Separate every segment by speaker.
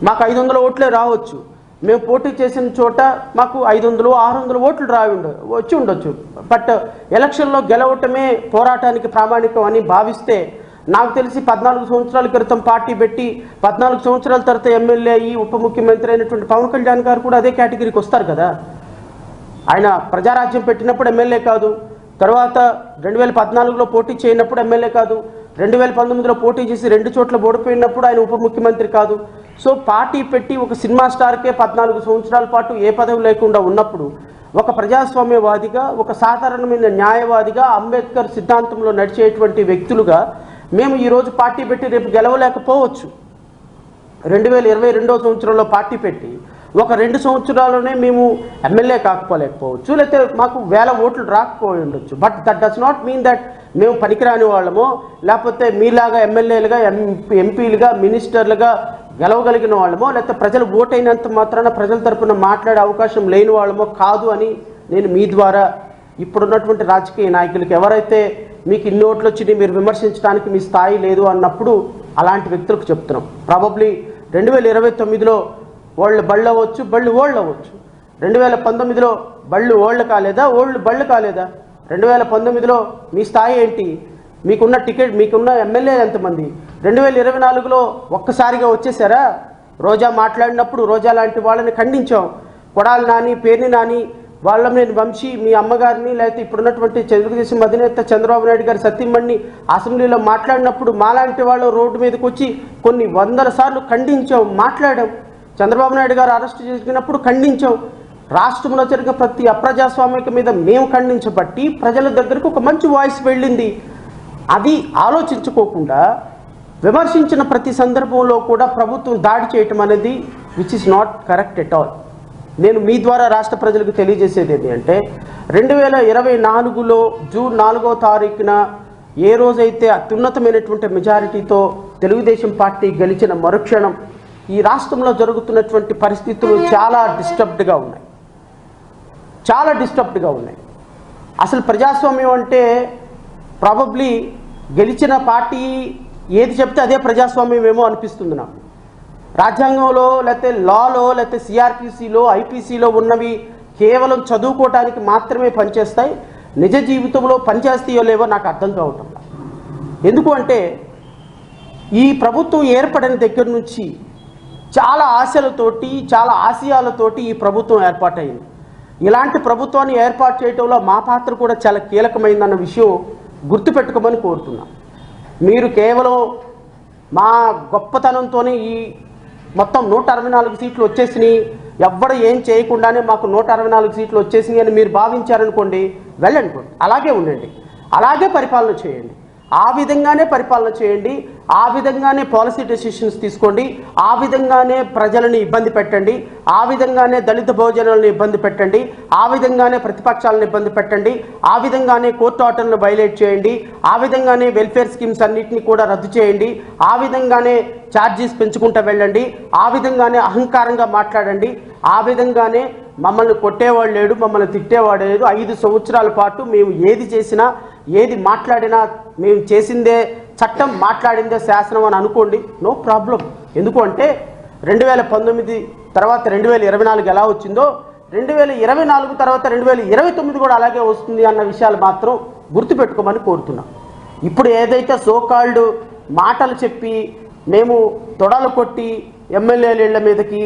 Speaker 1: మాకు 500 ఓట్లే రావచ్చు, మేము పోటీ చేసిన చోట మాకు 500 600 ఓట్లు వచ్చి ఉండొచ్చు. బట్ ఎలక్షన్లో గెలవటమే పోరాటానికి ప్రామాణికం అని భావిస్తే, నాకు తెలిసి 14 సంవత్సరాల క్రితం పార్టీ పెట్టి 14 సంవత్సరాల తర్వాత ఎమ్మెల్యే అయ్యి ఉప ముఖ్యమంత్రి అయినటువంటి పవన్ కళ్యాణ్ గారు కూడా అదే కేటగిరీకి వస్తారు కదా. ఆయన ప్రజారాజ్యం పెట్టినప్పుడు ఎమ్మెల్యే కాదు, తర్వాత 2014లో పోటీ చేయనప్పుడు ఎమ్మెల్యే కాదు, 2019లో పోటీ చేసి 2 చోట్ల ఓడిపోయినప్పుడు ఆయన ఉప ముఖ్యమంత్రి కాదు. సో పార్టీ పెట్టి ఒక సినిమా స్టార్కే 14 సంవత్సరాల పాటు ఏ పదవి లేకుండా ఉన్నప్పుడు, ఒక ప్రజాస్వామ్యవాదిగా, ఒక సాధారణమైన న్యాయవాదిగా, అంబేద్కర్ సిద్ధాంతంలో నడిచేటువంటి వ్యక్తులుగా మేము ఈరోజు పార్టీ పెట్టి రేపు గెలవలేకపోవచ్చు. 2022వ సంవత్సరంలో పార్టీ పెట్టి ఒక 2 సంవత్సరాల్లోనే మేము ఎమ్మెల్యే కాకపోలేకపోవచ్చు, లేకపోతే మాకు 1000 ఓట్లు రాకపోయి ఉండొచ్చు. But that does not mean that మేము పనికిరాని వాళ్ళమో, లేకపోతే మీలాగా ఎమ్మెల్యేలుగా, ఎంపీలుగా, మినిస్టర్లుగా గెలవగలిగిన వాళ్ళమో, లేకపోతే ప్రజలు ఓటైనంత మాత్రాన ప్రజల తరపున మాట్లాడే అవకాశం లేని వాళ్ళమో కాదు అని నేను మీ ద్వారా ఇప్పుడున్నటువంటి రాజకీయ నాయకులకి, ఎవరైతే మీకు ఇన్ని ఓట్లు వచ్చి మీరు విమర్శించడానికి మీ స్థాయి లేదు అన్నప్పుడు అలాంటి వ్యక్తులకు చెప్తున్నాం. ప్రాబబ్లీ 2029లో వాళ్ళు బళ్ళు అవ్వచ్చు, బళ్ళు ఓళ్ళు అవ్వచ్చు. 2019లో బళ్ళు ఓళ్ళు కాలేదా, ఓళ్ళు బళ్ళు కాలేదా? 2019లో మీ స్థాయి ఏంటి? మీకున్న టికెట్, మీకున్న ఎమ్మెల్యే ఎంతమంది? 2024లో ఒక్కసారిగా వచ్చేసారా? రోజా మాట్లాడినప్పుడు రోజా లాంటి వాళ్ళని ఖండించాం. కొడాలి నాని, పేర్ని నాని, వాళ్ళని వంశీ, మీ అమ్మగారిని, లేకపోతే ఇప్పుడున్నటువంటి తెలుగుదేశం అధినేత చంద్రబాబు నాయుడు గారి సతీమణిని అసెంబ్లీలో మాట్లాడినప్పుడు మాలాంటి వాళ్ళు రోడ్డు మీదకి వచ్చి కొన్ని 100 సార్లు ఖండించాం, మాట్లాడాం. చంద్రబాబు నాయుడు గారు అరెస్ట్ చేసినప్పుడు ఖండించాం. రాష్ట్రంలో జరిగిన ప్రతి అప్రజాస్వామిక మీద మేము ఖండించబట్టి ప్రజల దగ్గరకు ఒక మంచి వాయిస్ వెళ్ళింది. అది ఆలోచించుకోకుండా విమర్శించిన ప్రతి సందర్భంలో కూడా ప్రభుత్వం దాడి చేయటం అనేది which is not correct at all. నేను మీ ద్వారా రాష్ట్ర ప్రజలకు తెలియజేసేది ఏంటి అంటే, 2024లో జూన్ 4వ తారీఖున ఏ రోజైతే అత్యున్నతమైనటువంటి మెజారిటీతో తెలుగుదేశం పార్టీ గెలిచిన మరుక్షణం ఈ రాష్ట్రంలో జరుగుతున్నటువంటి పరిస్థితులు చాలా డిస్టర్బ్డ్గా ఉన్నాయి. అసలు ప్రజాస్వామ్యం అంటే ప్రాబబ్లీ గెలిచిన పార్టీ ఏది చెప్తే అదే ప్రజాస్వామ్యం ఏమో అనిపిస్తుంది నాకు. రాజ్యాంగంలో, లేకపోతే లాలో, లేకపోతే సిఆర్పిసిలో, ఐపీసీలో ఉన్నవి కేవలం చదువుకోవటానికి మాత్రమే పనిచేస్తాయి. నిజ జీవితంలో పనిచేస్తాయో లేవో నాకు అర్థం కావటం. ఎందుకు అంటే ఈ ప్రభుత్వం ఏర్పడిన దగ్గర నుంచి చాలా ఆశలతోటి, చాలా ఆశయాలతోటి ఈ ప్రభుత్వం ఏర్పాటైంది. ఇలాంటి ప్రభుత్వాన్ని ఏర్పాటు చేయడంలో మా పాత్ర కూడా చాలా కీలకమైందన్న విషయం గుర్తుపెట్టుకోమని కోరుతున్నాం. మీరు కేవలం మా గొప్పతనంతోనే ఈ మొత్తం 164 సీట్లు వచ్చేసినాయి, ఎవ్వరు ఏం చేయకుండానే మాకు 164 సీట్లు వచ్చేసినాయి అని మీరు భావించారనుకోండి, వెళ్ళండి, అలాగే ఉండండి, అలాగే పరిపాలన చేయండి. ఆ విధంగానే పరిపాలన చేయండి, ఆ విధంగానే పాలసీ డెసిషన్స్ తీసుకోండి, ఆ విధంగానే ప్రజలను ఇబ్బంది పెట్టండి, ఆ విధంగానే దళిత భోజనాలను ఇబ్బంది పెట్టండి, ఆ విధంగానే ప్రతిపక్షాలను ఇబ్బంది పెట్టండి, ఆ విధంగానే కోర్టు ఆర్డర్లను వైలేట్ చేయండి, ఆ విధంగానే వెల్ఫేర్ స్కీమ్స్ అన్నింటినీ కూడా రద్దు చేయండి, ఆ విధంగానే ఛార్జీస్ పెంచుకుంటూ వెళ్ళండి, ఆ విధంగానే అహంకారంగా మాట్లాడండి, ఆ విధంగానే మమ్మల్ని కొట్టేవాడు లేడు, మమ్మల్ని తిట్టేవాడు లేదు. 5 సంవత్సరాల పాటు మేము ఏది చేసినా, ఏది మాట్లాడినా మేము చేసిందే చట్టం, మాట్లాడిందే శాసనం అని అనుకోండి, నో ప్రాబ్లం. ఎందుకు అంటే 2019 తర్వాత 2024 ఎలా వచ్చిందో 2024 తర్వాత 2029 కూడా అలాగే వస్తుంది అన్న విషయాలు మాత్రం గుర్తుపెట్టుకోమని కోరుతున్నాం. ఇప్పుడు ఏదైతే సోకాల్డ్ మాటలు చెప్పి మేము తొడలు కొట్టి ఎమ్మెల్యేల ఇళ్ల మీదకి,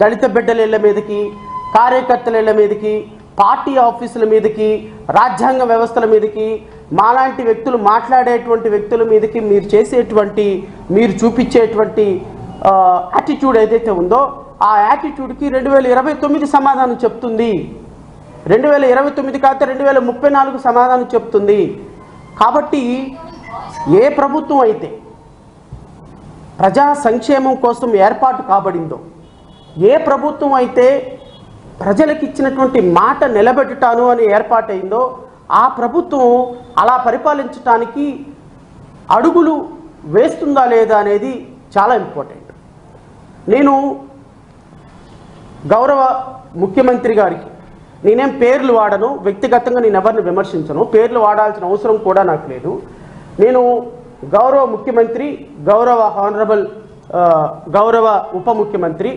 Speaker 1: దళిత బిడ్డల ఇళ్ల మీదకి, కార్యకర్తల ఇళ్ల మీదకి, పార్టీ ఆఫీసుల మీదకి, రాజ్యాంగ వ్యవస్థల మీదకి, మాలాంటి వ్యక్తులు మాట్లాడేటువంటి వ్యక్తుల మీదకి మీరు చూపించేటువంటి యాటిట్యూడ్ ఏదైతే ఉందో ఆ యాటిట్యూడ్కి 2029 సమాధానం చెప్తుంది. 2029 కాకపోతే 2034 సమాధానం చెప్తుంది. కాబట్టి ఏ ప్రభుత్వం అయితే ప్రజా సంక్షేమం కోసం ఏర్పాటు కాబడిందో, ఏ ప్రభుత్వం అయితే ప్రజలకు ఇచ్చినటువంటి మాట నిలబెట్టుటాను అని ఏర్పాటైందో, ఆ ప్రభుత్వం అలా పరిపాలించడానికి అడుగులు వేస్తుందా లేదా అనేది చాలా ఇంపార్టెంట్. నేను గౌరవ ముఖ్యమంత్రి గారికి నేనేం పేర్లు వాడను, వ్యక్తిగతంగా నేను ఎవరిని విమర్శించను, పేర్లు వాడాల్సిన అవసరం కూడా నాకు లేదు. నేను గౌరవ ముఖ్యమంత్రి, గౌరవ హానరబుల్ గౌరవ ఉప ముఖ్యమంత్రి,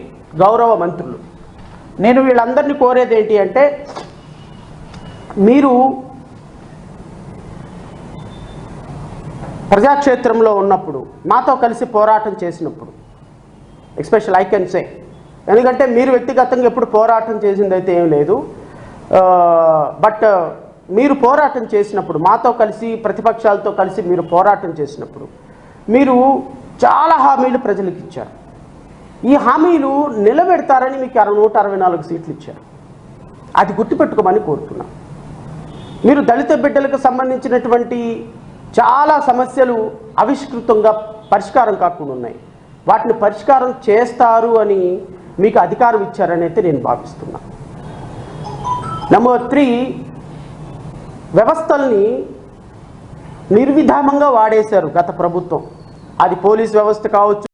Speaker 1: గౌరవ మంత్రులు, నేను వీళ్ళందరినీ కోరేది ఏంటి అంటే, మీరు ప్రజాక్షేత్రంలో ఉన్నప్పుడు, మాతో కలిసి పోరాటం చేసినప్పుడు, ఎస్పెషల్ ఐ కెన్ సే, ఎందుకంటే మీరు వ్యక్తిగతంగా ఎప్పుడు పోరాటం చేసింది అయితే ఏం లేదు, బట్ మీరు పోరాటం చేసినప్పుడు, మాతో కలిసి ప్రతిపక్షాలతో కలిసి మీరు పోరాటం చేసినప్పుడు మీరు చాలా హామీలు ప్రజలకు ఇచ్చారు. ఈ హామీలు నిలబెడతారని మీకు 164 సీట్లు ఇచ్చారు. అది గుర్తుపెట్టుకోమని కోరుతున్నాను. మీరు దళిత బిడ్డలకు సంబంధించినటువంటి చాలా సమస్యలు అవిష్కృతంగా పరిష్కారం కాకుండా ఉన్నాయి. వాటిని పరిష్కారం చేస్తారు అని మీకు అధికారం ఇచ్చారని అయితే నేను భావిస్తున్నాను. నెంబర్ 3, వ్యవస్థల్ని నిర్విధామంగా వాడేశారు గత ప్రభుత్వం. అది పోలీస్ వ్యవస్థ కావచ్చు,